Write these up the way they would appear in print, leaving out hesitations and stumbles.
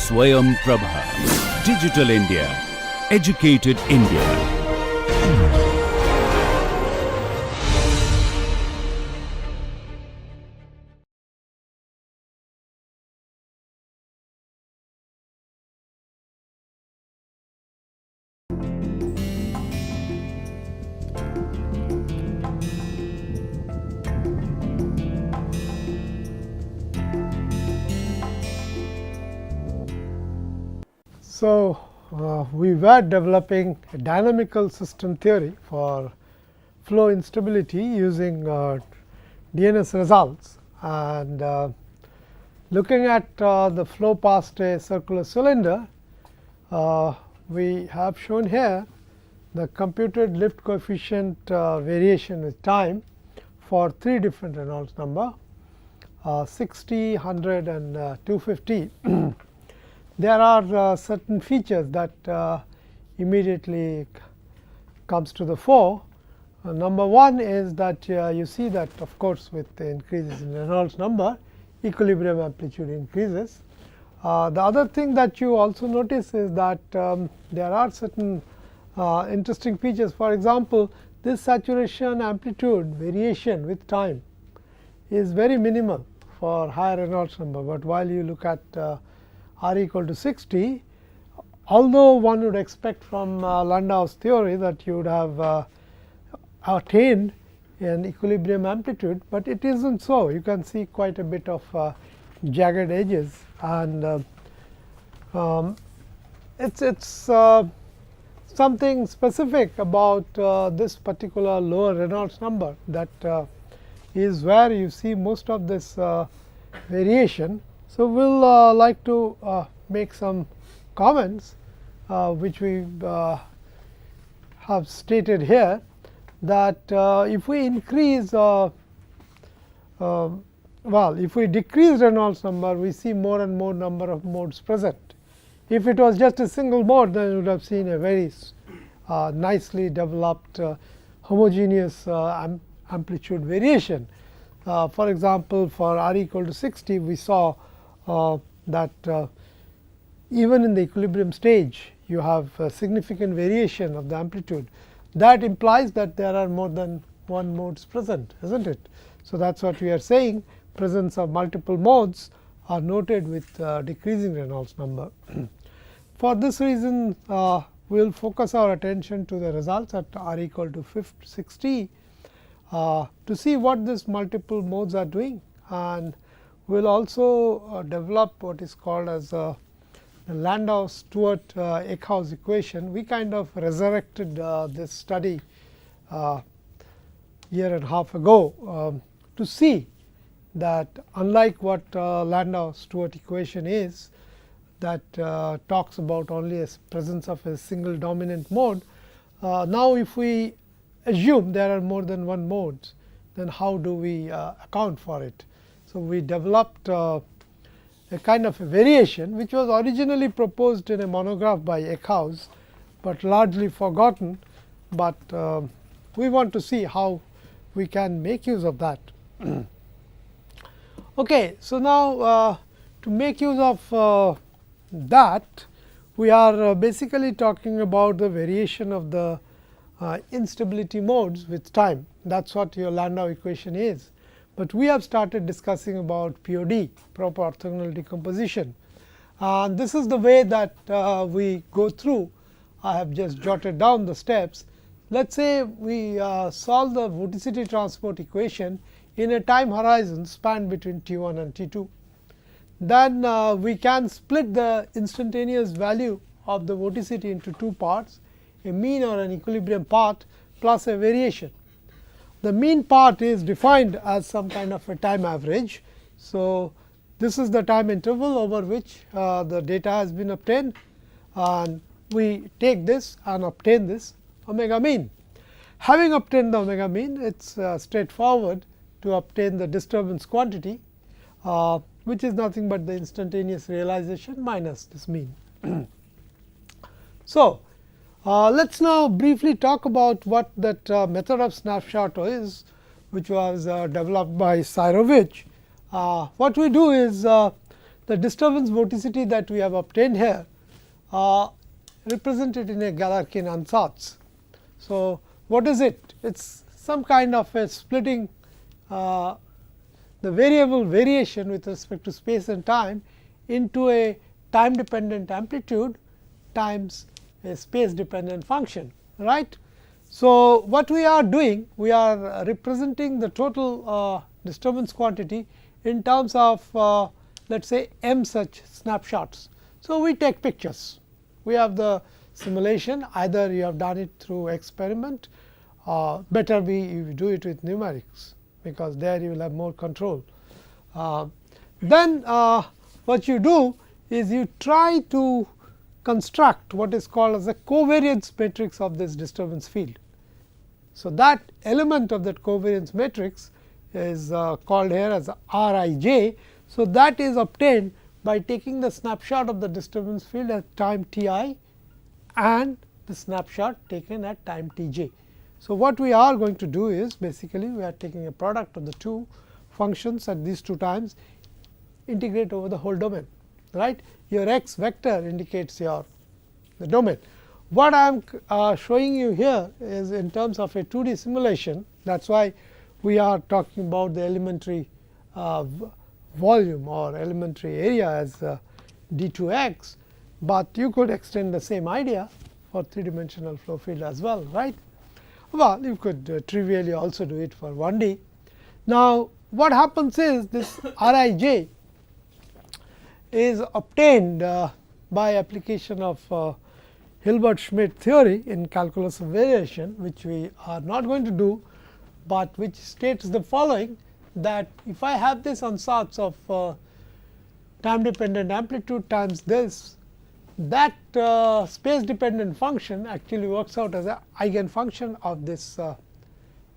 SwayamPrabha. Digital India. Educated India. So, we were developing a dynamical system theory for flow instability using DNS results, and looking at the flow past a circular cylinder, we have shown here the computed lift coefficient variation with time for 3 different Reynolds number 60, 100 and 250. There are certain features that immediately comes to the fore. Number one is that you see that of course, with the increases in Reynolds number, equilibrium amplitude increases. The other thing that you also notice is that there are certain interesting features. For example, this saturation amplitude variation with time is very minimal for higher Reynolds number, but while you look at R equal to 60, although one would expect from Landau's theory that you would have attained an equilibrium amplitude, but it is not so. You can see quite a bit of jagged edges, and it is something specific about this particular lower Reynolds number that is where you see most of this variation. So, we will like to make some comments which we have stated here, that if we increase if we decrease Reynolds number, we see more and more number of modes present. If it was just a single mode, then you would have seen a very nicely developed homogeneous amplitude variation. For example, for R equal to 60, we saw that even in the equilibrium stage, you have significant variation of the amplitude. That implies that there are more than one modes present, is not it? So, that is what we are saying, presence of multiple modes are noted with decreasing Reynolds number. For this reason, we will focus our attention to the results at R equal to 60 to see what these multiple modes are doing, and we will also develop what is called as the Landau-Stewart-Eckhouse equation. We kind of resurrected this study year and a half ago to see that unlike what Landau-Stewart equation is, that talks about only a presence of a single dominant mode. Now, if we assume there are more than one modes, then how do we account for it? So, we developed a kind of a variation which was originally proposed in a monograph by Eckhouse, but largely forgotten, but we want to see how we can make use of that. Okay, so, now to make use of that, we are basically talking about the variation of the instability modes with time. That is what your Landau equation is. But we have started discussing about POD, proper orthogonal decomposition, and this is the way that we go through. I have just jotted down the steps. Let us say we solve the vorticity transport equation in a time horizon spanned between t 1 and t 2. Then we can split the instantaneous value of the vorticity into 2 parts, a mean or an equilibrium part plus a variation. The mean part is defined as some kind of a time average. So, this is the time interval over which the data has been obtained, and we take this and obtain this omega mean. Having obtained the omega mean, it is straightforward to obtain the disturbance quantity, which is nothing but the instantaneous realization minus this mean. So, let us now briefly talk about what that method of snapshot is, which was developed by Syrovich. What we do is the disturbance vorticity that we have obtained here represented in a Galerkin ansatz. So, what is it? It is some kind of a splitting the variable variation with respect to space and time into a time dependent amplitude times a space dependent function, right. So, what we are doing? We are representing the total disturbance quantity in terms of let us say m such snapshots. So, we take pictures. We have the simulation, either you have done it through experiment, better be you do it with numerics, because there you will have more control. Then what you do is you try to construct what is called as a covariance matrix of this disturbance field. So, that element of that covariance matrix is called here as Rij. So, that is obtained by taking the snapshot of the disturbance field at time t I and the snapshot taken at time t j. So, what we are going to do is basically we are taking a product of the two functions at these two times, integrate over the whole domain, right. Your x vector indicates your the domain. What I am showing you here is in terms of a 2D simulation. That is why we are talking about the elementary volume or elementary area as d 2 x, but you could extend the same idea for 3 dimensional flow field as well, right. Well, you could trivially also do it for 1D. Now, what happens is this Rij is obtained by application of Hilbert-Schmidt theory in calculus of variation, which we are not going to do, but which states the following, that if I have this ansatz of time dependent amplitude times this, that space dependent function actually works out as an eigenfunction of this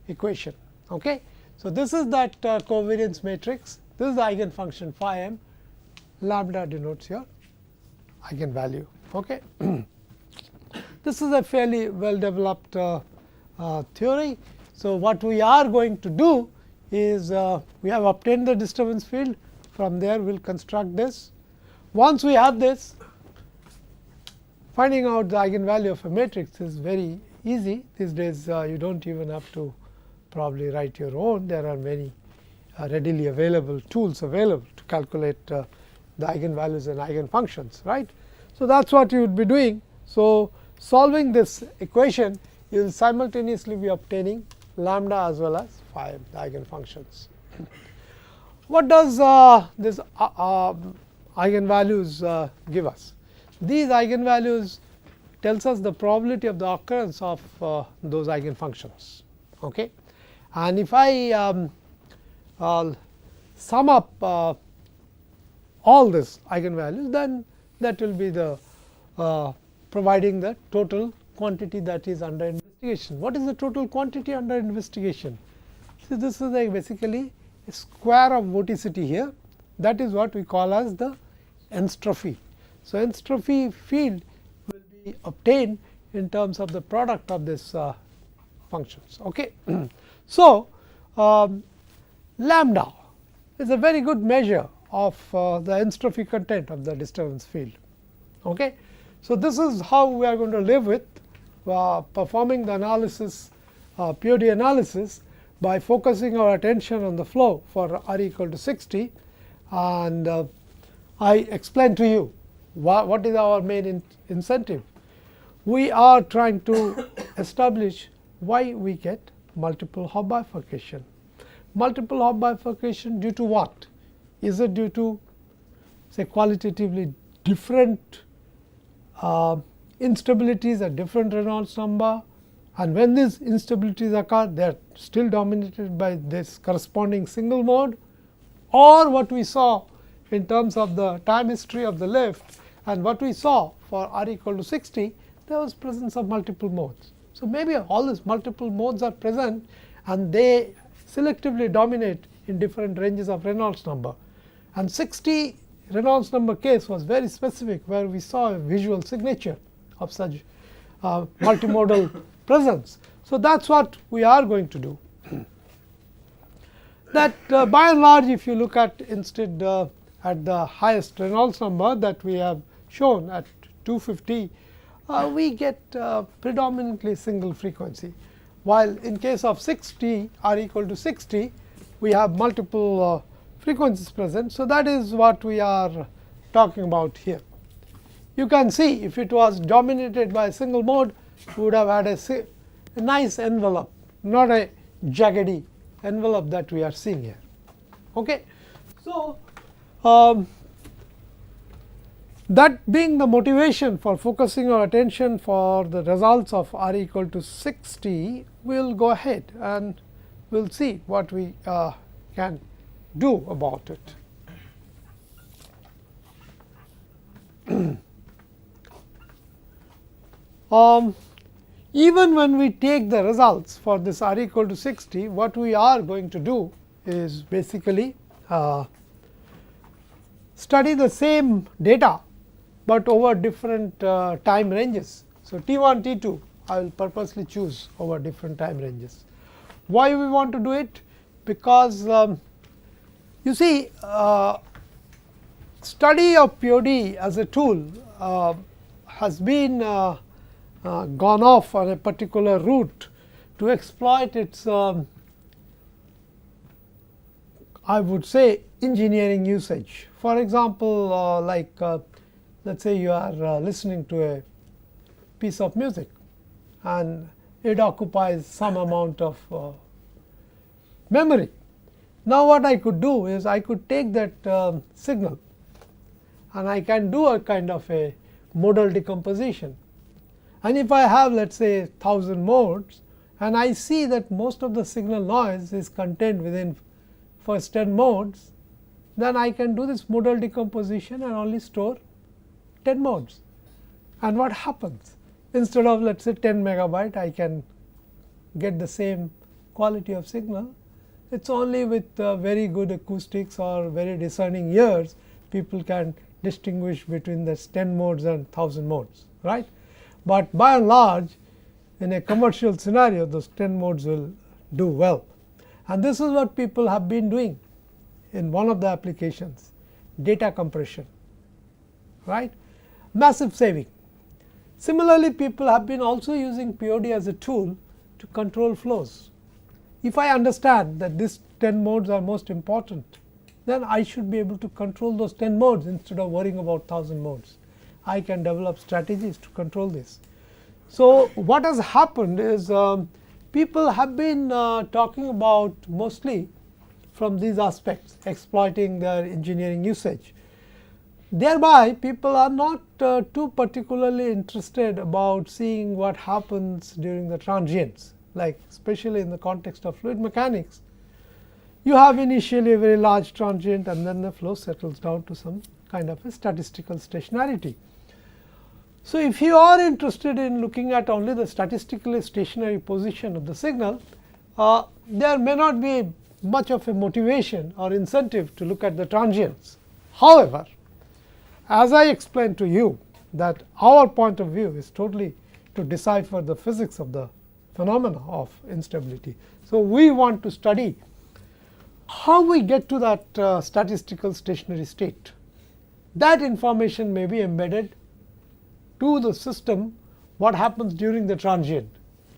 equation. Okay. So, this is that covariance matrix, this is the eigenfunction phi m, lambda denotes your eigenvalue. Okay. This is a fairly well developed theory. So, what we are going to do is we have obtained the disturbance field, from there we will construct this. Once we have this, finding out the eigenvalue of a matrix is very easy. These days you do not even have to probably write your own, there are many readily available tools available to calculate the eigenvalues and eigenfunctions, right. So, that is what you would be doing. So, solving this equation, you will simultaneously be obtaining lambda as well as phi m, the eigenfunctions. What does this eigenvalues give us? These eigenvalues tells us the probability of the occurrence of those eigenfunctions. Okay. And if I sum up all this eigenvalues, then that will be the providing the total quantity that is under investigation. What is the total quantity under investigation? So, this is basically a square of vorticity here, that is what we call as the entropy. So, entropy field will be obtained in terms of the product of this functions. Okay. So, lambda is a very good measure of the entropy content of the disturbance field. Okay. So, this is how we are going to live with performing the analysis POD analysis by focusing our attention on the flow for r equal to 60, and I explained to you what is our main incentive. We are trying to establish why we get multiple Hopf bifurcation. Multiple Hopf bifurcation due to what? Is it due to say qualitatively different instabilities at different Reynolds number, and when these instabilities occur, they are still dominated by this corresponding single mode, or what we saw in terms of the time history of the lift, and what we saw for r equal to 60, there was presence of multiple modes. So, maybe all these multiple modes are present and they selectively dominate in different ranges of Reynolds number, and 60 Reynolds number case was very specific, where we saw a visual signature of such multimodal presence. So, that is what we are going to do. That by and large, if you look at instead at the highest Reynolds number that we have shown at 250, we get predominantly single frequency, while in case of 6T r equal to 6T, we have multiple frequencies present. So, that is what we are talking about here. You can see if it was dominated by a single mode, we would have had a nice envelope, not a jaggedy envelope that we are seeing here. Okay. So, that being the motivation for focusing our attention for the results of r equal to 6T, we will go ahead and we will see what we can do about it. Even when we take the results for this r equal to 6T, what we are going to do is basically study the same data, but over different time ranges. So, T1, T2 I will purposely choose over different time ranges. Why we want to do it? Because you see, study of POD as a tool has been gone off on a particular route to exploit its I would say engineering usage. For example, like let us say you are listening to a piece of music and it occupies some amount of memory. Now, what I could do is I could take that signal and I can do a kind of a modal decomposition. And if I have, let us say, 1000 modes and I see that most of the signal noise is contained within first 10 modes, then I can do this modal decomposition and only store 10 modes. And what happens? Instead of, let us say, 10 megabyte, I can get the same quality of signal. It is only with very good acoustics or very discerning ears, people can distinguish between the 10 modes and 1000 modes, right. But by and large, in a commercial scenario, those 10 modes will do well. And this is what people have been doing in one of the applications, data compression, right, massive saving. Similarly, people have been also using POD as a tool to control flows. If I understand that these 10 modes are most important, then I should be able to control those 10 modes instead of worrying about 1000 modes. I can develop strategies to control this. So, what has happened is people have been talking about mostly from these aspects, exploiting their engineering usage. Thereby, people are not too particularly interested about seeing what happens during the transients, like especially in the context of fluid mechanics. You have initially a very large transient and then the flow settles down to some kind of a statistical stationarity. So, if you are interested in looking at only the statistically stationary position of the signal, there may not be much of a motivation or incentive to look at the transients. However, as I explained to you that our point of view is totally to decipher the physics of the phenomena of instability. So, we want to study how we get to that statistical stationary state. That information may be embedded to the system what happens during the transient.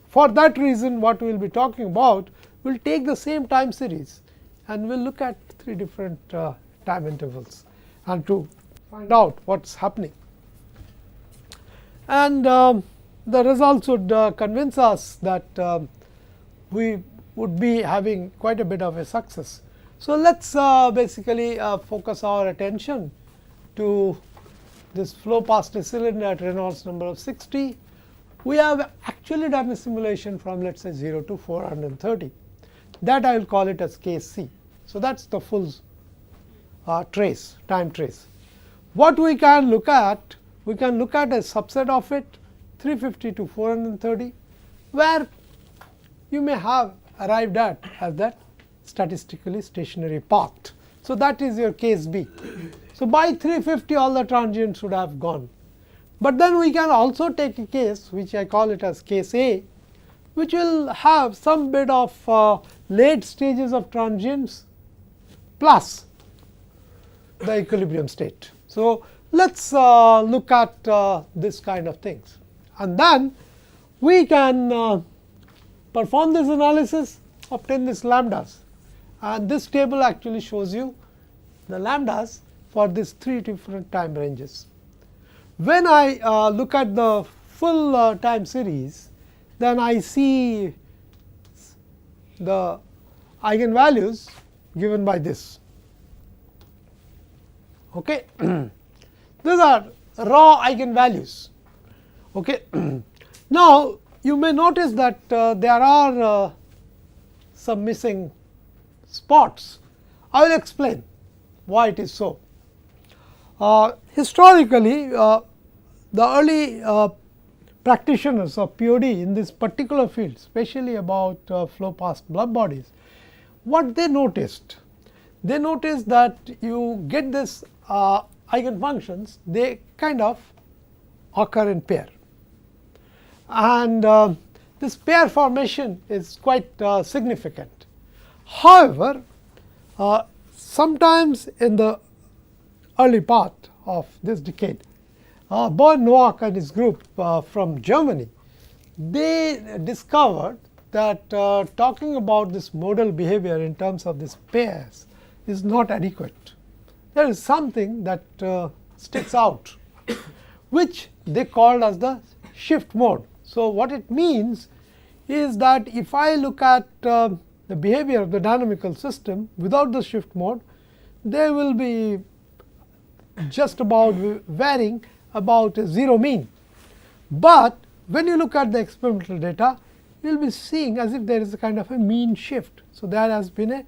For that reason, what we will be talking about will take the same time series and we will look at 3 different time intervals and to find out what is happening. And the results would convince us that we would be having quite a bit of a success. So, let us basically focus our attention to this flow past a cylinder at Reynolds number of 6T. We have actually done a simulation from let us say 0 to 430, that I will call it as case C. So, that is the full trace, time trace. What we can look at? We can look at a subset of it 350 to 430, where you may have arrived at as that statistically stationary path. So, that is your case B. So, by 350 all the transients would have gone. But then we can also take a case which I call it as case A, which will have some bit of late stages of transients plus the equilibrium state. So, let us look at this kind of things, and then we can perform this analysis, obtain these lambdas, and this table actually shows you the lambdas for these 3 different time ranges. When I look at the full time series, then I see the eigenvalues given by this. Okay. These are raw eigenvalues. Okay. Now, you may notice that there are some missing spots. I will explain why it is so. Historically, the early practitioners of POD in this particular field, especially about flow past blood bodies, what they noticed? They noticed that you get this eigenfunctions, they kind of occur in pair, and this pair formation is quite significant. However, sometimes in the early part of this decade, Bernd Noack and his group from Germany, they discovered that talking about this modal behavior in terms of these pairs is not adequate. There is something that sticks out, which they called as the shift mode. So, what it means is that if I look at the behavior of the dynamical system without the shift mode, they will be just about varying about a 0 mean. But when you look at the experimental data, you will be seeing as if there is a kind of a mean shift. So, there has been a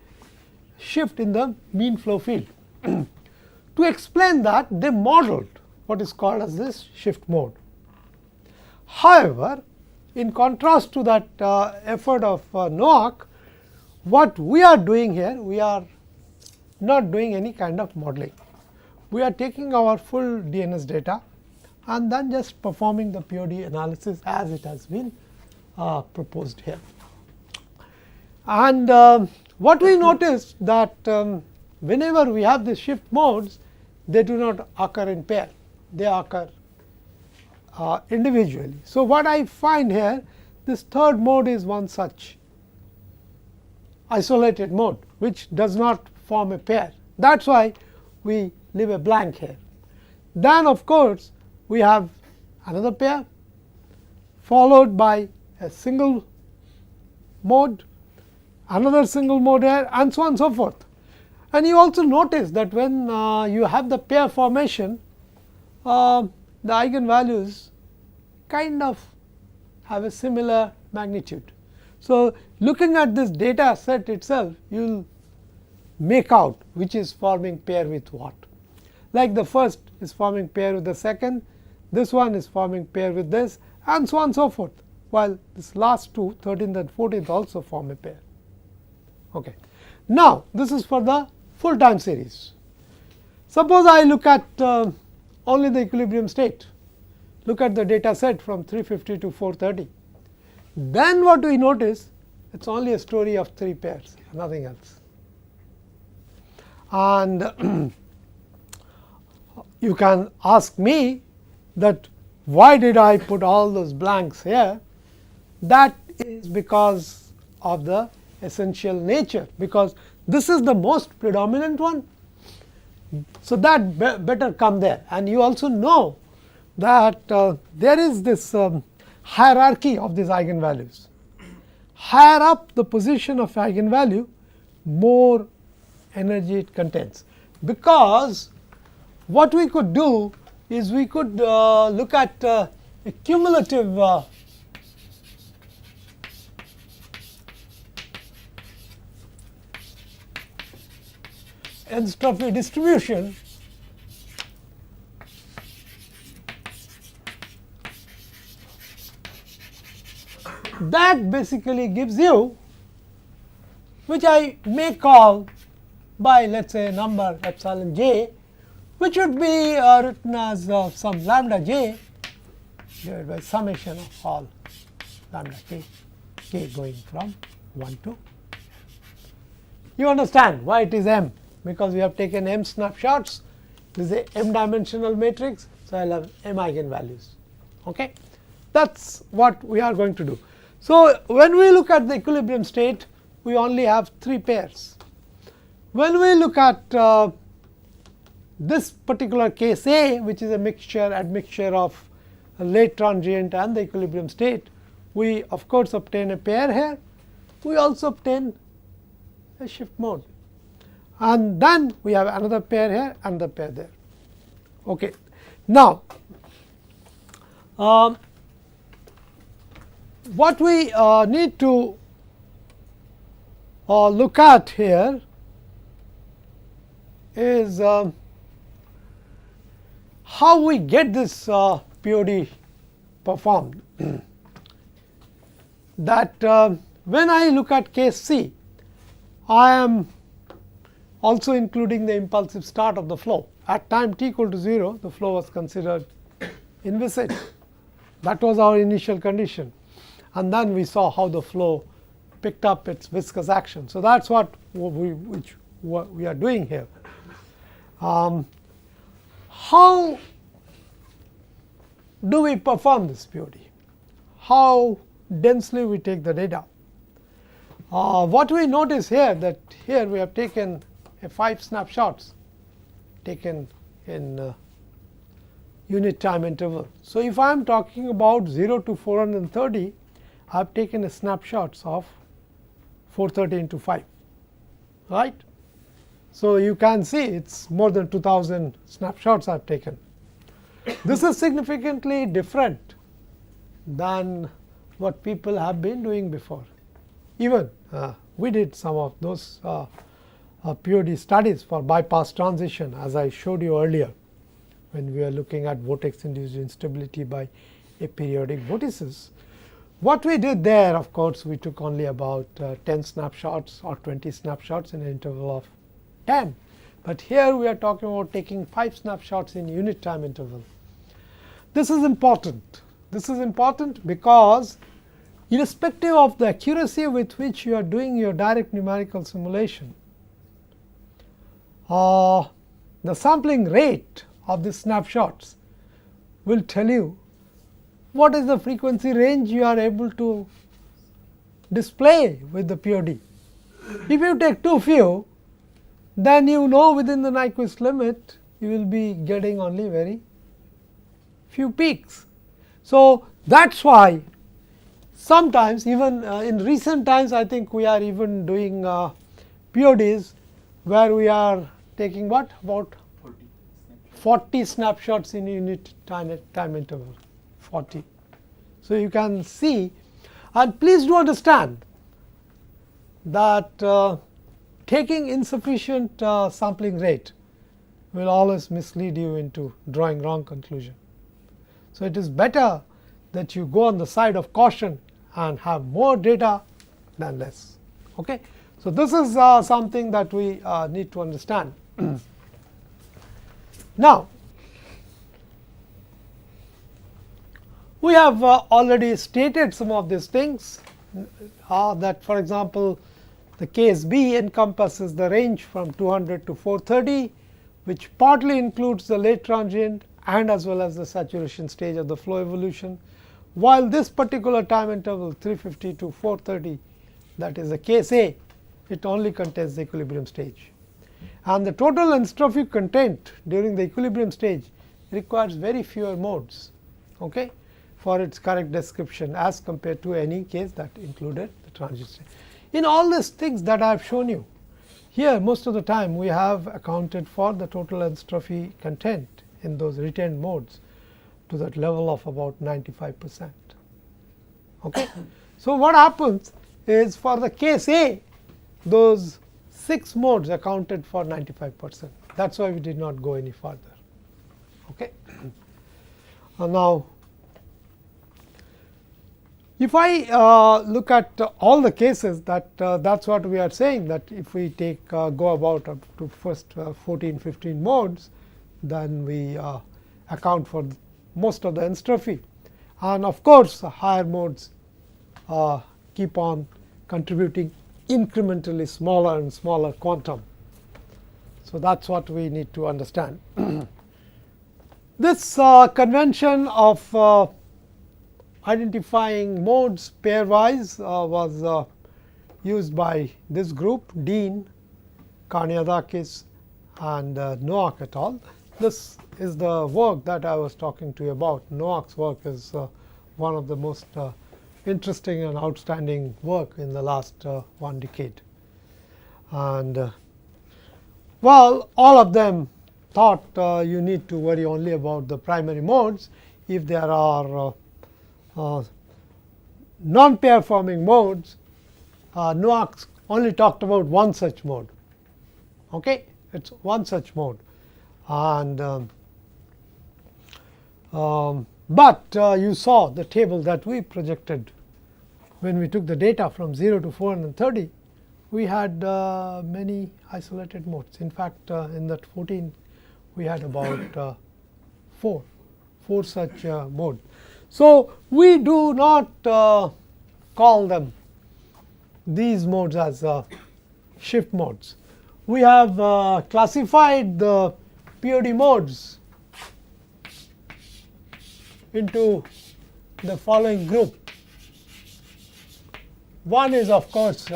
shift in the mean flow field. To explain that, they modeled what is called as this shift mode. However, in contrast to that effort of Noack, what we are doing here, we are not doing any kind of modeling. We are taking our full DNS data and then just performing the POD analysis as it has been proposed here. And what we noticed that whenever we have the shift modes, they do not occur in pair, they occur individually. So, what I find here, this third mode is one such isolated mode, which does not form a pair. That is why we leave a blank here. Then of course, we have another pair followed by a single mode, another single mode here, and so on and so forth. And you also notice that when you have the pair formation, the eigenvalues kind of have a similar magnitude. So, looking at this data set itself, you will make out which is forming pair with what. Like the first is forming pair with the second, this one is forming pair with this, and so on and so forth, while this last two, 13th and 14th, also form a pair. Okay. Now, this is for the full time series. Suppose I look at only the equilibrium state, look at the data set from 350 to 430. Then what we notice, it is only a story of 3 pairs, nothing else. And you can ask me that why did I put all those blanks here? That is because of the essential nature, because this is the most predominant one. So, that better come there, and you also know that there is this hierarchy of these eigenvalues. Higher up the position of eigenvalue, more energy it contains, because what we could do is we could look at a cumulative entropy distribution that basically gives you, which I may call by let us say a number epsilon j, which would be written as some lambda j divided by summation of all lambda k going from 1 to. You understand why it is m, because we have taken m snapshots. This is a m dimensional matrix, so I will have m eigenvalues. Okay? That is what we are going to do. So, when we look at the equilibrium state, we only have 3 pairs. When we look at this particular case A, which is a admixture of a late transient and the equilibrium state, we of course obtain a pair here. We also obtain a shift mode, and then we have another pair here and the pair there. Okay. Now, what we need to look at here is how we get this POD performed. That when I look at case C, I am also including the impulsive start of the flow. At time t equal to 0, the flow was considered inviscid. That was our initial condition, and then we saw how the flow picked up its viscous action. So, that is what we are doing here. How do we perform this POD? How densely we take the data? What we notice here, that here we have taken 5 snapshots taken in unit time interval. So, if I am talking about 0 to 430, I have taken a snapshots of 430 into 5, right. So, you can see it is more than 2000 snapshots I have taken. This is significantly different than what people have been doing before. Even we did some of those POD studies for bypass transition, as I showed you earlier, when we were looking at vortex induced instability by aperiodic vortices. What we did there, of course, we took only about 10 snapshots or 20 snapshots in an interval of 10, but here we are talking about taking 5 snapshots in unit time interval. This is important. This is important because irrespective of the accuracy with which you are doing your direct numerical simulation, the sampling rate of the snapshots will tell you what is the frequency range you are able to display with the POD. If you take too few, then you know within the Nyquist limit you will be getting only very few peaks. So, that is why sometimes even in recent times, I think we are even doing PODs where we are taking what, about 40 snapshots in unit time interval, 40. So, you can see, and please do understand that taking insufficient sampling rate will always mislead you into drawing wrong conclusion. So, it is better that you go on the side of caution and have more data than less. Okay? So, this is something that we need to understand. Now, we have already stated some of these things, that for example, the case B encompasses the range from 200 to 430, which partly includes the late transient and as well as the saturation stage of the flow evolution, while this particular time interval 350 to 430, that is the case A, it only contains the equilibrium stage. And the total entropy content during the equilibrium stage requires very fewer modes, okay, for its correct description as compared to any case that included the transient state. In all these things that I have shown you, here most of the time we have accounted for the total entropy content in those retained modes to that level of about 95%. Okay. So, what happens is for the case A, those 6 modes accounted for 95%. That is why we did not go any further. Okay. Now, if I look at all the cases, that is what we are saying, that if we take go about up to first 14, 15 modes, then we account for most of the entropy, and of course, higher modes keep on contributing incrementally smaller and smaller quantum. So, that is what we need to understand. This convention of identifying modes pairwise was used by this group, Dean, Karniadakis and Noack et al. This is the work that I was talking to you about. Noack's work is one of the most interesting and outstanding work in the last 1 decade. And well, all of them thought you need to worry only about the primary modes. If there are non-pair forming modes, Noack only talked about one such mode. Okay, it is one such mode. And but you saw the table that we projected when we took the data from 0 to 430. We had many isolated modes. In fact, in that 14 we had about four such modes. So, we do not call them these modes as shift modes. We have classified the POD modes into the following group. One is, of course,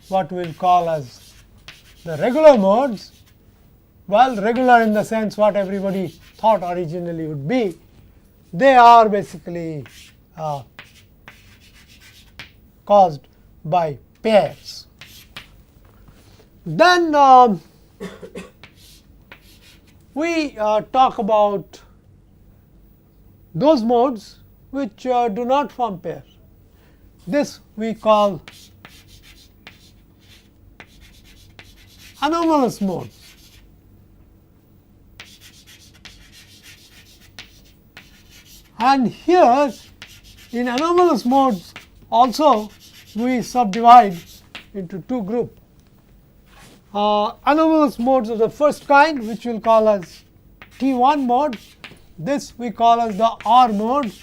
what we will call as the regular modes. Well, regular in the sense what everybody thought originally would be. They are basically caused by pairs. Then we talk about those modes which do not form pairs. This we call anomalous modes. And here in anomalous modes also we subdivide into two groups. Anomalous modes of the first kind, which we will call as T1 mode. This we call as the R mode.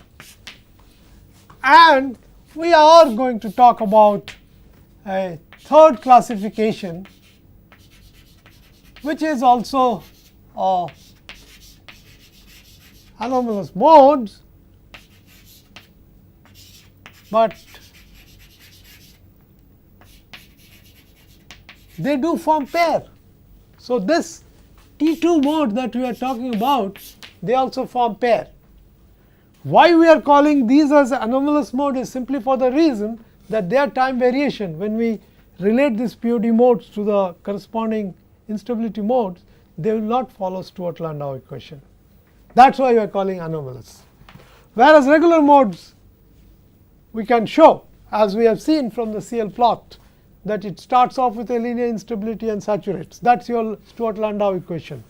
And we are going to talk about a third classification, which is also anomalous modes, but they do form pair. So, this T2 mode that we are talking about, they also form pair. Why we are calling these as anomalous mode is simply for the reason that their time variation, when we relate these POD modes to the corresponding instability modes, they will not follow Stewart-Landau equation. That is why we are calling anomalous. Whereas regular modes, we can show, as we have seen from the CL plot, that it starts off with a linear instability and saturates. That is your Stewart-Landau equation.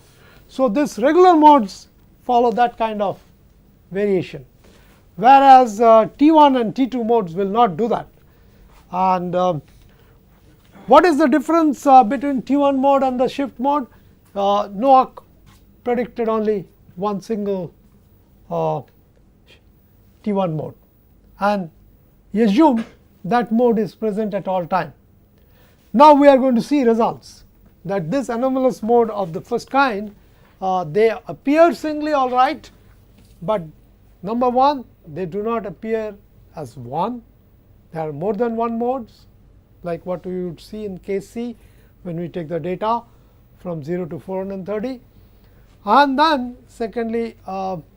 So, this regular modes follow that kind of variation, whereas T1 and T2 modes will not do that. And what is the difference between T1 mode and the shift mode? Noack predicted only one single T1 mode, and he assumed that mode is present at all time. Now, we are going to see results that this anomalous mode of the first kind, they appear singly all right, but number one, they do not appear as one. There are more than one modes, like what we would see in case C when we take the data from 0 to 430. And then secondly,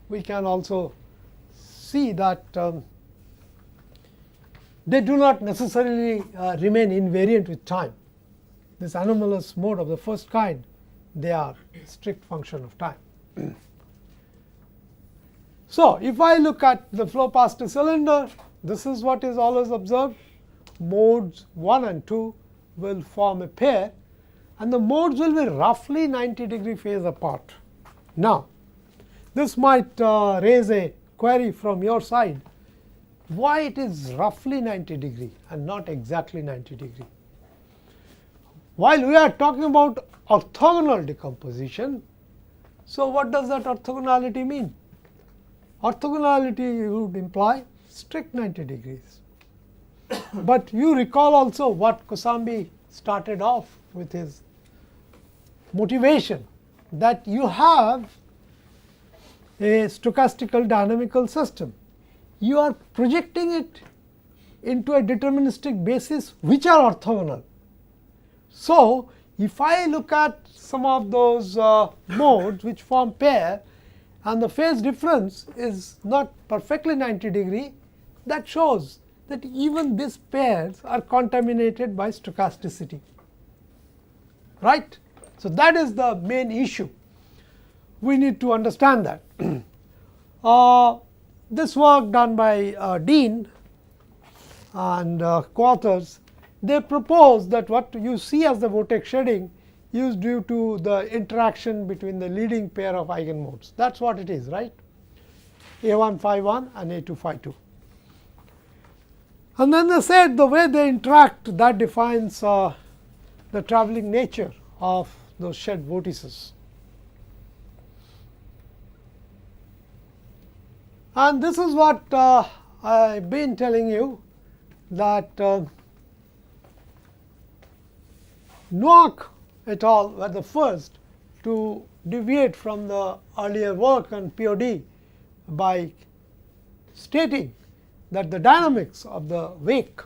we can also see that they do not necessarily remain invariant with time. This anomalous mode of the first kind, they are a strict function of time. So, if I look at the flow past a cylinder, this is what is always observed. Modes 1 and 2 will form a pair, and the modes will be roughly 90-degree phase apart. Now, this might raise a query from your side, why it is roughly 90-degree and not exactly 90-degree. While we are talking about orthogonal decomposition, so what does that orthogonality mean? Orthogonality would imply strict 90 degrees. But you recall also what Kosambi started off with his motivation that you have a stochastical dynamical system. You are projecting it into a deterministic basis which are orthogonal. So, if I look at some of those modes which form pair and the phase difference is not perfectly 90°, that shows that even these pairs are contaminated by stochasticity, right. So, that is the main issue. We need to understand that. This work done by Dean and co-authors, they propose that what you see as the vortex shading is due to the interaction between the leading pair of eigenmodes. That is what it is, right, A1 phi 1 and A2 phi 2. And then they said the way they interact, that defines the travelling nature of those shed vortices. And this is what I have been telling you, that Noack et al. Were the first to deviate from the earlier work on POD by stating that the dynamics of the wake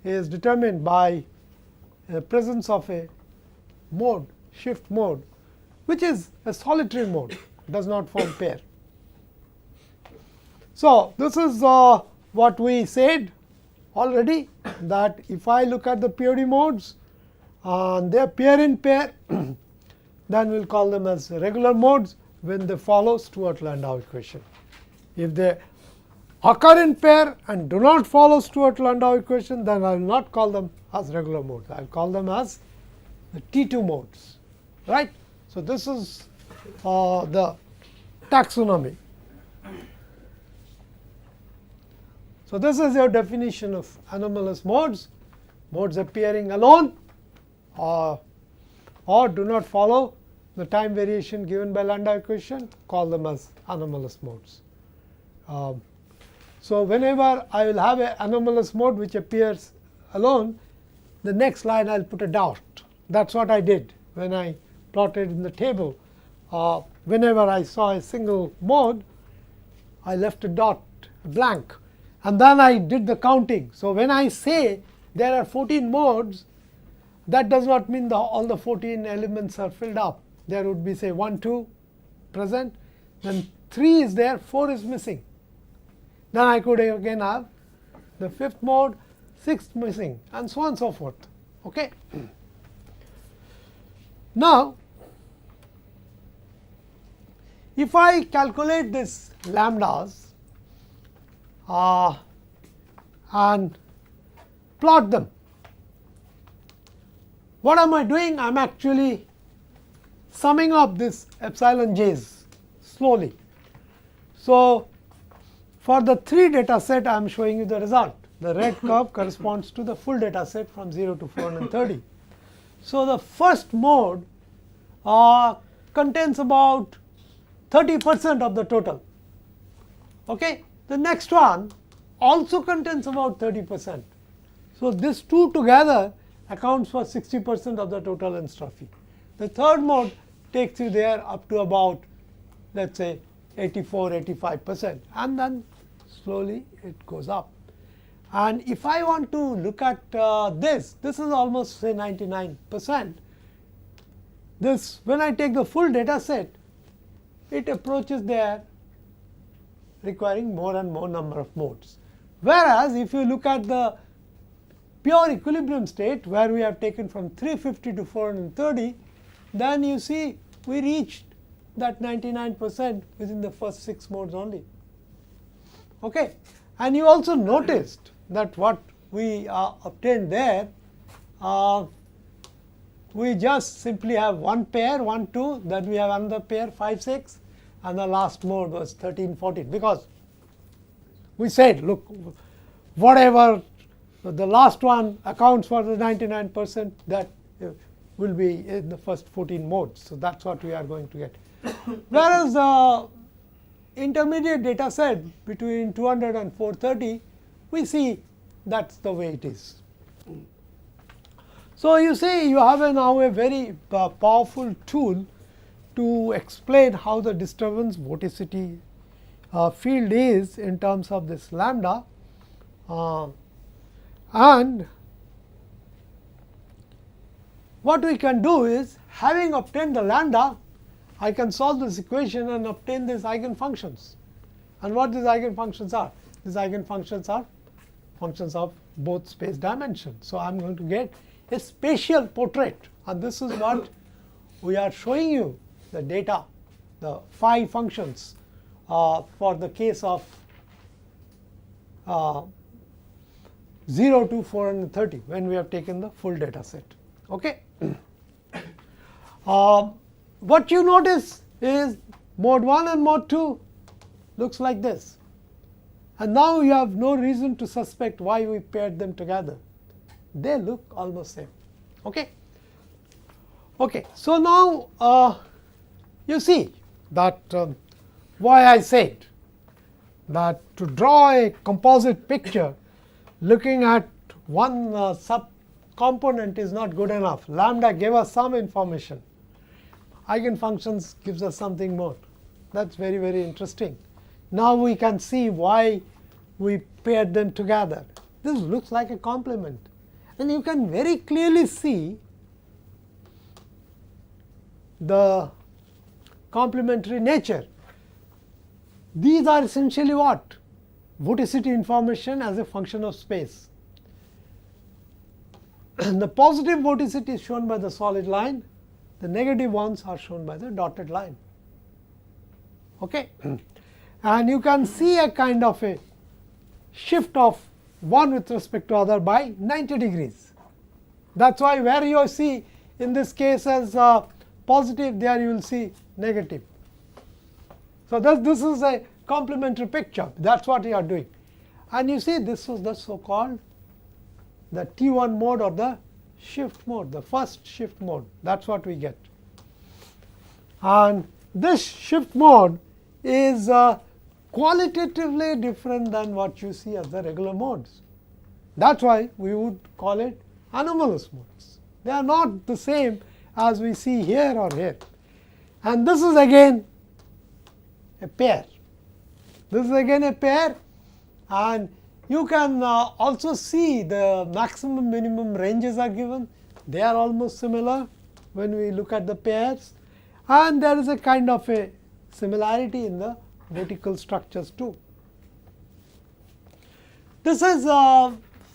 is determined by the presence of a mode, shift mode, which is a solitary mode, does not form pair. So, this is what we said already, that if I look at the POD modes and they appear in pair, then we will call them as regular modes when they follow Stewart-Landau equation. If they occur in pair and do not follow Stewart-Landau equation, then I will not call them as regular modes. I will call them as the T2 modes, right. So, this is the taxonomy. So, this is your definition of anomalous modes, modes appearing alone or do not follow the time variation given by Landau equation, call them as anomalous modes. So, whenever I will have an anomalous mode which appears alone, the next line I will put a dot. That is what I did when I plotted in the table. Whenever I saw a single mode, I left a dot blank, and then I did the counting. So, when I say there are 14 modes, that does not mean all the 14 elements are filled up. There would be say 1, 2 present, then 3 is there, 4 is missing. Then I could again have the 5th mode, 6th missing, and so on and so forth. Okay. Now, if I calculate this lambdas and plot them, what am I doing? I am actually summing up this epsilon j's slowly. So, for the 3 data set, I am showing you the result. The red curve corresponds to the full data set from 0 to 430. So, the first mode contains about 30% of the total. Okay. The next one also contains about 30%. So, these two together accounts for 60% of the total entropy. The third mode takes you there up to about, let us say, 84–85%, and then slowly it goes up. And if I want to look at this is almost say 99%. This, when I take the full data set, it approaches there requiring more and more number of modes. Whereas, if you look at the pure equilibrium state where we have taken from 350 to 430, then you see we reached that 99% within the first 6 modes only. Okay. And you also noticed that what we obtained there, we just simply have one pair 1, 2, then we have another pair 5, 6, and the last mode was 13, 14, because we said, look, whatever the last one accounts for the 99%, that will be in the first 14 modes. So, that is what we are going to get. Whereas the intermediate data set between 200 and 430, we see that is the way it is. So, you see you have now a very powerful tool to explain how the disturbance vorticity field is in terms of this lambda, and what we can do is, having obtained the lambda, I can solve this equation and obtain these eigenfunctions. And what these eigenfunctions are? These eigenfunctions are functions of both space dimensions. So, I am going to get a spatial portrait, and this is what we are showing you, the data, the phi functions for the case of 0 to 430 when we have taken the full data set. Okay. What you notice is mode 1 and mode 2 looks like this, and now you have no reason to suspect why we paired them together. They look almost same. Okay. Okay. So, now you see that why I said that to draw a composite picture looking at one sub component is not good enough. Lambda gave us some information. Eigenfunctions gives us something more. That is very, very interesting. Now we can see why we paired them together. This looks like a complement, and you can very clearly see the complementary nature. These are essentially what? Vorticity information as a function of space. The positive vorticity is shown by the solid line, the negative ones are shown by the dotted line. Okay. And you can see a kind of a shift of one with respect to other by 90 degrees. That is why where you see in this case as positive, there you will see negative. So, this is a complementary picture, that is what you are doing. And you see this was the so called the T1 mode or the shift mode, the first shift mode, that is what we get. And this shift mode is qualitatively different than what you see as the regular modes. That is why we would call it anomalous modes. They are not the same as we see here or here. And this is again a pair. This is again a pair, and you can also see the maximum minimum ranges are given. They are almost similar when we look at the pairs, and there is a kind of a similarity in the vertical structures too. This is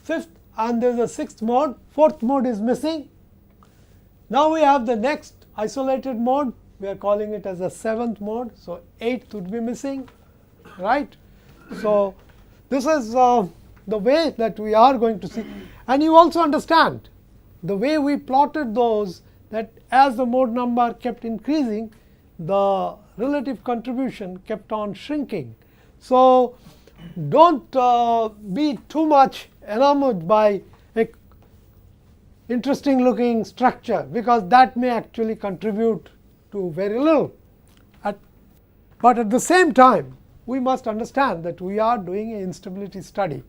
fifth, and there is a sixth mode. Fourth mode is missing. Now we have the next isolated mode. We are calling it as a seventh mode. So, eighth would be missing, right. So, this is the way that we are going to see, and you also understand the way we plotted those, that as the mode number kept increasing, the relative contribution kept on shrinking. So, do not be too much enamored by a interesting looking structure, because that may actually contribute to very little. But at the same time, we must understand that we are doing an instability study.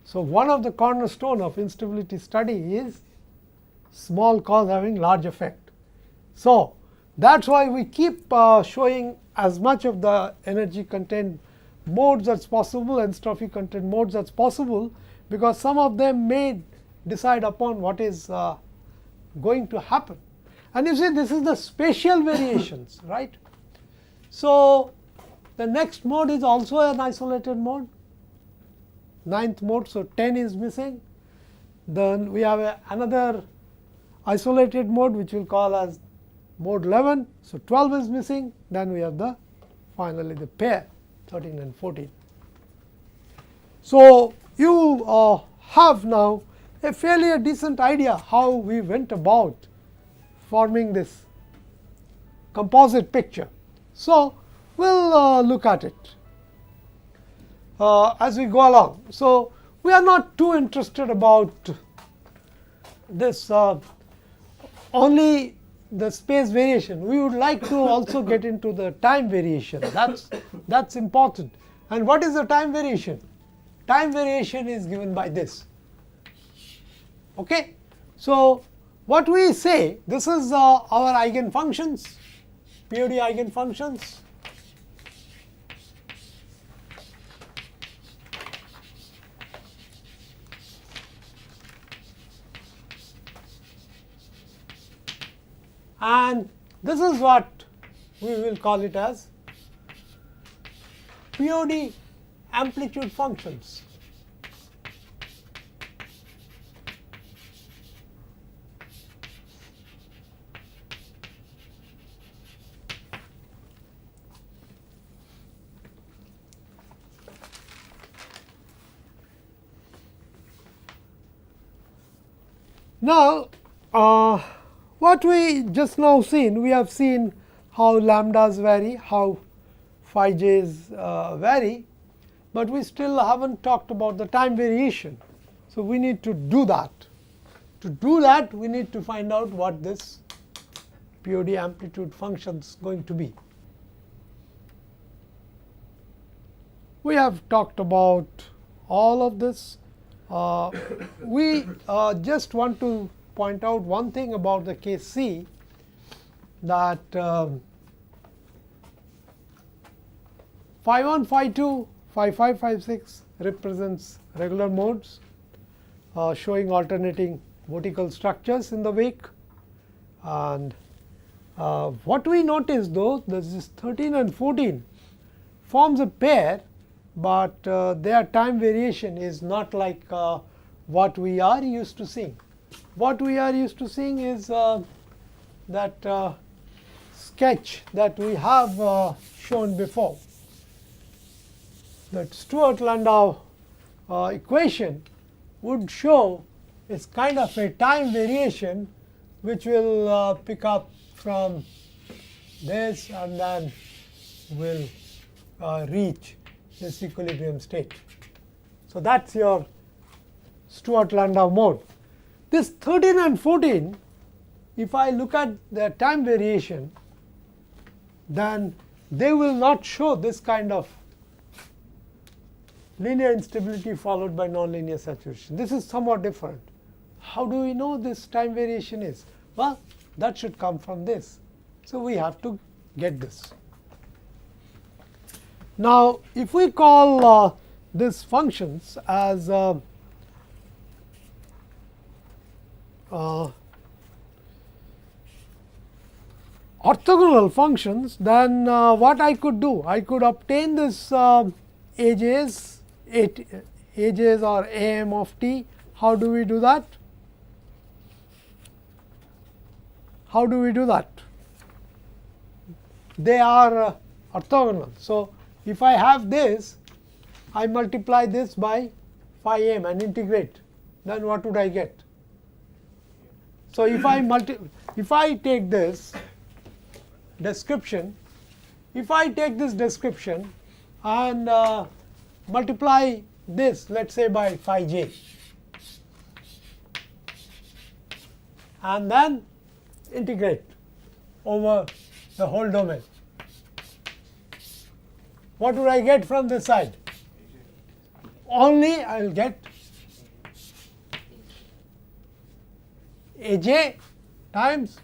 So, one of the cornerstone of instability study is small cause having large effect. So, that is why we keep showing as much of the energy content modes as possible, entropy content modes as possible, because some of them may decide upon what is going to happen. And you see, this is the spatial variations, right. So, the next mode is also an isolated mode, ninth mode. So, 10 is missing. Then we have another isolated mode which we will call as mode 11. So, 12 is missing. Then we have the finally the pair 13 and 14. So, you have now a fairly decent idea how we went about forming this composite picture. So, we will look at it as we go along. So, we are not too interested about this only the space variation. We would like to also get into the time variation. That's important. And what is the time variation? Time variation is given by this. Okay? So, what we say, this is our eigenfunctions, POD eigenfunctions. And this is what we will call it as POD amplitude functions. Now, what we just now seen, we have seen how lambdas vary, how phi j's vary, but we still haven't talked about the time variation. So, we need to do that. To do that, we need to find out what this POD amplitude function is going to be. We have talked about all of this. We just want to point out one thing about the case C, that phi 1, phi 2, phi 5, phi 6 represents regular modes showing alternating vertical structures in the wake. And what we notice though, this 13 and 14 forms a pair, but their time variation is not like what we are used to seeing. What we are used to seeing is that sketch that we have shown before. That Stewart-Landau equation would show is kind of a time variation which will pick up from this and then will reach this equilibrium state. So, that is your Stewart-Landau mode. This 13 and 14, if I look at their time variation, then they will not show this kind of linear instability followed by nonlinear saturation. This is somewhat different. How do we know this time variation is? Well, that should come from this. So, we have to get this. Now, if we call these functions as orthogonal functions, then what I could do? I could obtain this AJs or AM of t. How do we do that? How do we do that? They are orthogonal. So, if I have this, I multiply this by phi m and integrate, then what would I get? So, if I take this description, and multiply this, let us say, by phi j, and then integrate over the whole domain, what would I get from this side? Only I will get AJ times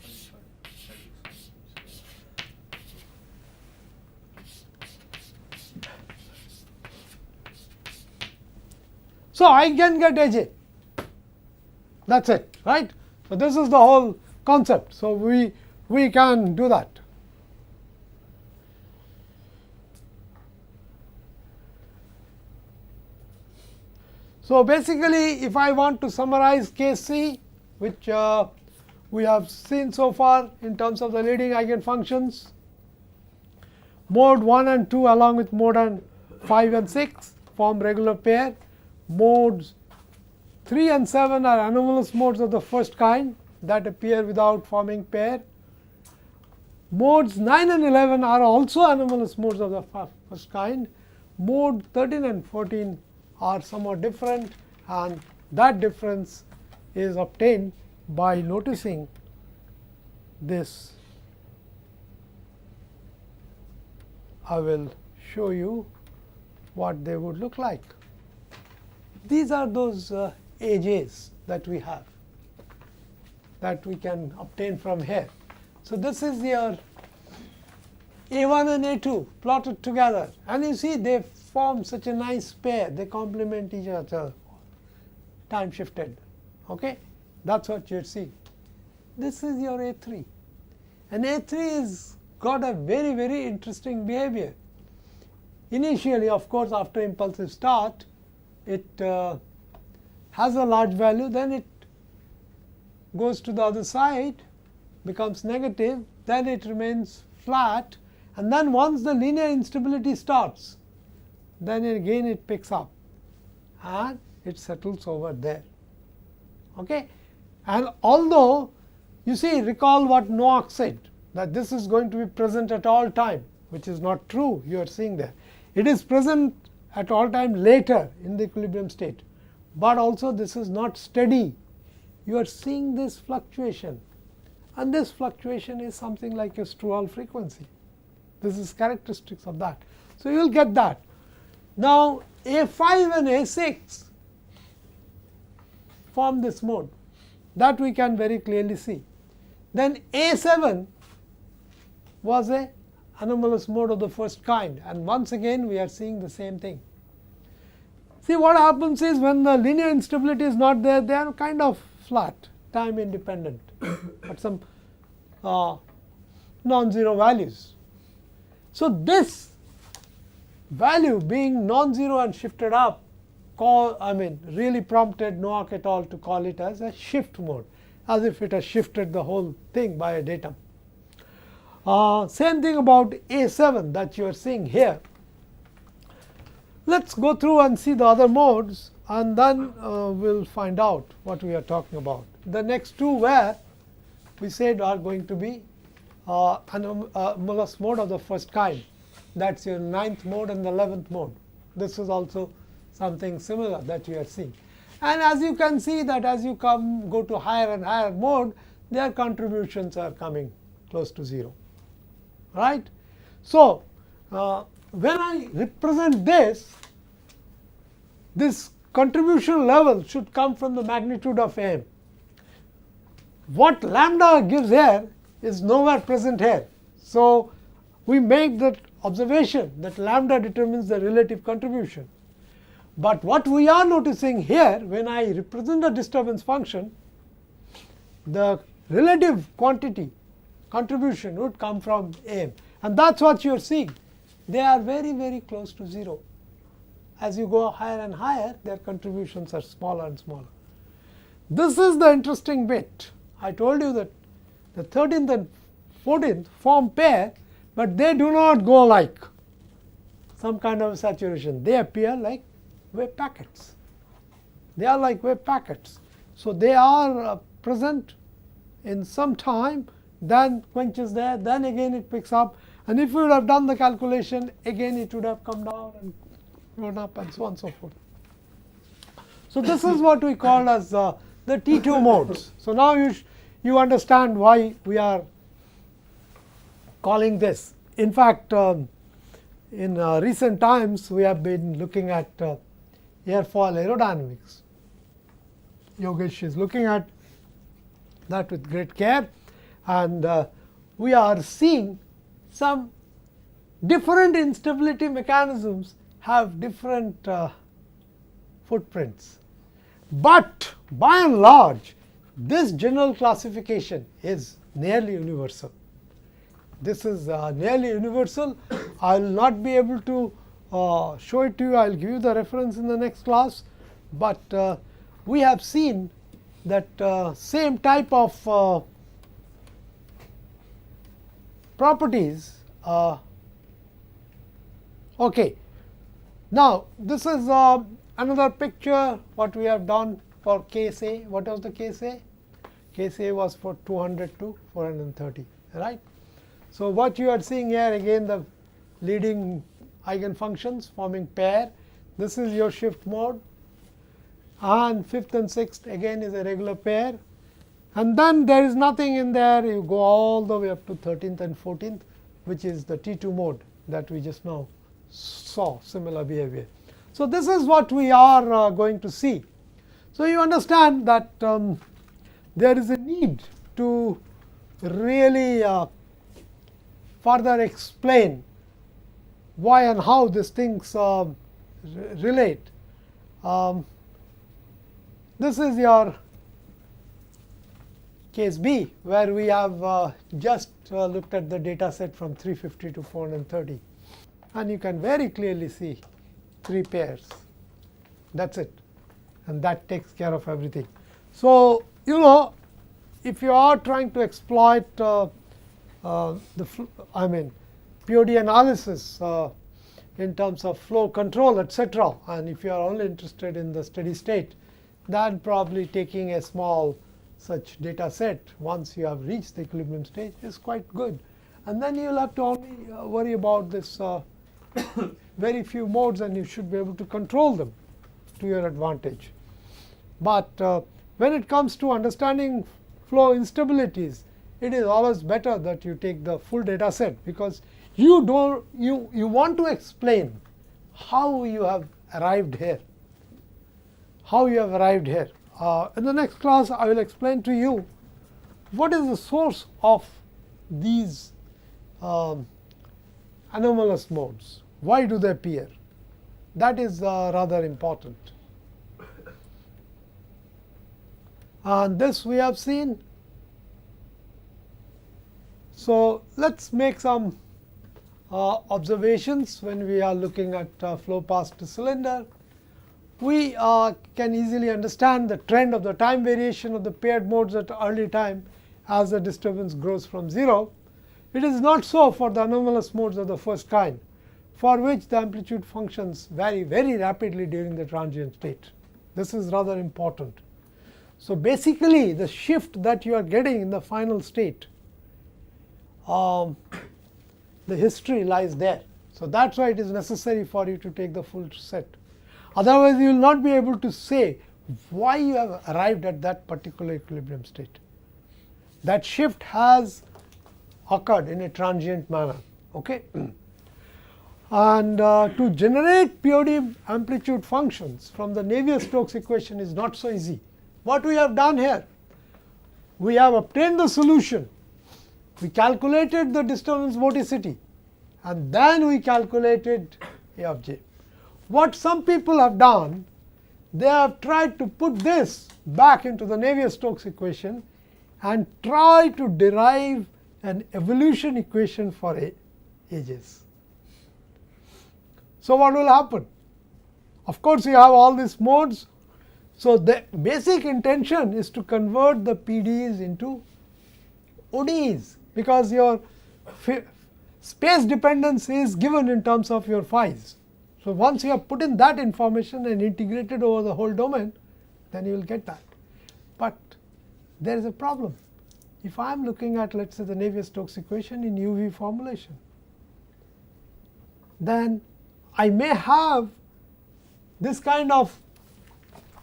so I can get AJ. That's it, right? So this is the whole concept. So we can do that. So basically, if I want to summarize case C, which we have seen so far in terms of the leading eigenfunctions, mode 1 and 2 along with mode 5 and 6 form regular pair. Modes 3 and 7 are anomalous modes of the first kind that appear without forming pair. Modes 9 and 11 are also anomalous modes of the first kind. Mode 13 and 14 are somewhat different, and that difference is obtained by noticing this. I will show you what they would look like. These are those AJs that we have. that we can obtain from here. So this is your A1 and A2 plotted together, and you see they form such a nice pair, they complement each other, time shifted. Okay, that's what you're seeing. This is your A3, and A3 is got a very interesting behavior. Initially, of course, after impulsive start, it has a large value, then it goes to the other side, becomes negative, then it remains flat, and then once the linear instability starts, then again it picks up and it settles over there. Okay? And although, you see, recall what Noack said, that this is going to be present at all time, which is not true, you are seeing there. It is present at all time later in the equilibrium state, but also this is not steady. You are seeing this fluctuation, and this fluctuation is something like a Strual frequency. This is characteristics of that. So you will get that. Now A5 and A6 form this mode, that we can very clearly see. Then A7 was a anomalous mode of the first kind, and once again we are seeing the same thing. See, what happens is when the linear instability is not there, they are kind of flat, time independent, at some non-zero values. So this value being non-zero and shifted up, really prompted Noack et al. To call it as a shift mode, as if it has shifted the whole thing by a datum. Same thing about A7 that you are seeing here. Let's go through and see the other modes, and then we'll find out what we are talking about. The next two were, we said, are going to be anomalous mode of the first kind. That's your 9th mode and the 11th mode. This is also something similar that you are seeing. And as you can see that as you go to higher and higher mode, their contributions are coming close to 0. Right? So when I represent this contribution level should come from the magnitude of m. What lambda gives here is nowhere present here. So we make that observation that lambda determines the relative contribution. But what we are noticing here, when I represent the disturbance function, the relative quantity contribution would come from m, and that's what you are seeing. They are very close to 0. As you go higher and higher, their contributions are smaller and smaller. This is the interesting bit. I told you that the 13th and 14th form pair, but they do not go like some kind of saturation. They appear like wave packets. They are like wave packets. So they are present in some time, then quenches there, then again it picks up. And if we would have done the calculation, again it would have come down and gone up, and so on and so forth. So this is what we call as the T2 modes. So now you understand why we are calling this. In fact, in recent times we have been looking at airfoil aerodynamics. Yogesh is looking at that with great care, and we are seeing some different instability mechanisms have different footprints. But by and large, this general classification is nearly universal. This is nearly universal. I will not be able to show it to you. I will give you the reference in the next class. But we have seen that same type of properties. Okay. Now, this is another picture what we have done for case A. What was the case A? Case A was for 200 to 430, right? So what you are seeing here, again the leading eigenfunctions forming pair. This is your shift mode, and 5th and 6th again is a regular pair, and then there is nothing in there. You go all the way up to 13th and 14th, which is the T2 mode that we just now saw similar behavior. So this is what we are going to see. So you understand that there is a need to really further explain why and how these things relate. This is your case B, where we have just looked at the data set from 350 to 430, and you can very clearly see 3 pairs. That's it, and that takes care of everything. So, if you are trying to exploit POD analysis in terms of flow control, etc., and if you are only interested in the steady state, then probably taking a small such data set once you have reached the equilibrium stage is quite good. And then you will have to only worry about this very few modes, and you should be able to control them to your advantage. But when it comes to understanding flow instabilities, it is always better that you take the full data set, because you want to explain how you have arrived here. In the next class, I will explain to you what is the source of these anomalous modes. Why do they appear? That is rather important. And this we have seen. So, let us make some observations when we are looking at flow past the cylinder. We can easily understand the trend of the time variation of the paired modes at early time as the disturbance grows from 0. It is not so for the anomalous modes of the first kind, for which the amplitude functions vary very rapidly during the transient state. This is rather important. So, basically the shift that you are getting in the final state, the history lies there. So, that is why it is necessary for you to take the full set. Otherwise, you will not be able to say why you have arrived at that particular equilibrium state. That shift has occurred in a transient manner. Okay? And to generate POD amplitude functions from the Navier-Stokes equation is not so easy. What we have done here? We have obtained the solution. We calculated the disturbance vorticity, and then we calculated A of j. What some people have done, they have tried to put this back into the Navier-Stokes equation and try to derive an evolution equation for ages. So, what will happen? Of course, you have all these modes. So, the basic intention is to convert the PDs into ODs, because your space dependence is given in terms of your phi's. So, once you have put in that information and integrated over the whole domain, then you will get that. But there is a problem. If I am looking at, let us say, the Navier-Stokes equation in UV formulation, then I may have this kind of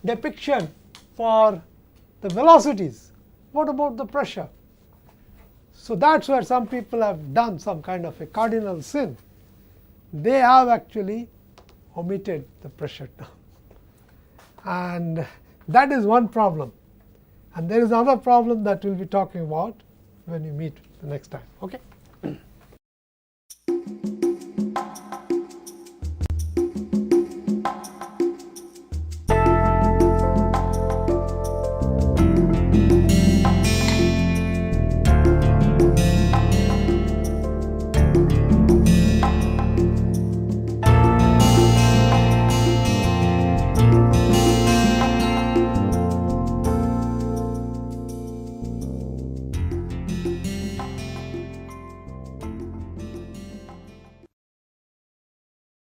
depiction for the velocities. What about the pressure? So, that is where some people have done some kind of a cardinal sin. They have actually omitted the pressure term, and that is one problem. And there is another problem that we will be talking about when we meet the next time. Okay.